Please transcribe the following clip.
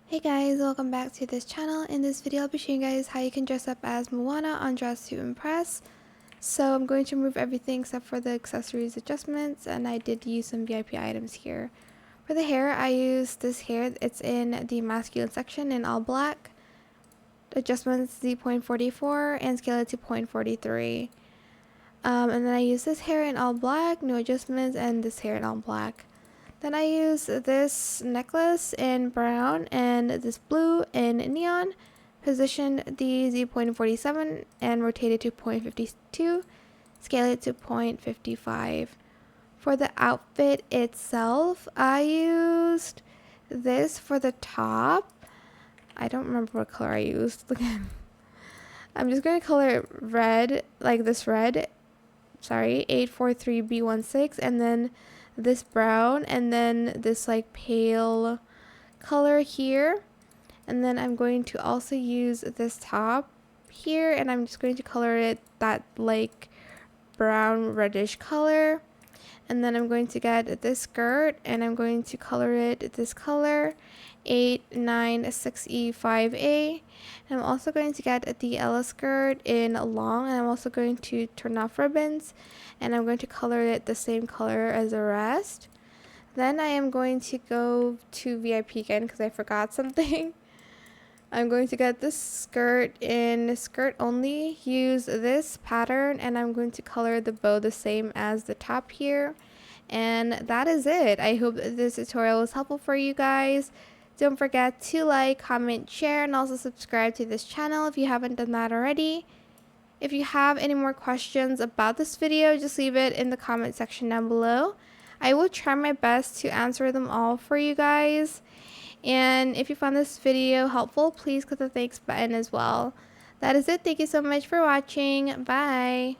Hey guys, welcome back to this channel. In this video, I'll be showing you guys how you can dress up as Moana on Dress to Impress. So I'm going to remove everything except for the accessories adjustments, and I did use some VIP items here. For the hair, I used this hair. It's in the masculine section in all black. Adjustments Z.44 and scale it to 0.43. And then I used this hair in all black, no adjustments, and this hair in all black. Then I use this necklace in brown and this blue in neon. Position the Z.47 and rotate it to 0.52. Scale it to 0.55. For the outfit itself, I used this for the top. I don't remember what color I used. I'm just going to color it red, like this red. Sorry, 843B16, and then this brown, and then this like pale color here. And then I'm going to also use this top here, and I'm just going to color it that like brown reddish color. And then I'm going to get this skirt, and I'm going to color it this color, 896E5A. And I'm also going to get the Ella skirt in long, and I'm also going to turn off ribbons, and I'm going to color it the same color as the rest. Then I am going to go to VIP again because I forgot something. I'm going to get this skirt in skirt only, use this pattern, and I'm going to color the bow the same as the top here. And that is it. I hope that this tutorial was helpful for you guys. Don't forget to like, comment, share, and also subscribe to this channel if you haven't done that already. If you have any more questions about this video, just leave it in the comment section down below. I will try my best to answer them all for you guys. And if you found this video helpful, please click the thanks button as well. That is it. Thank you so much for watching. Bye.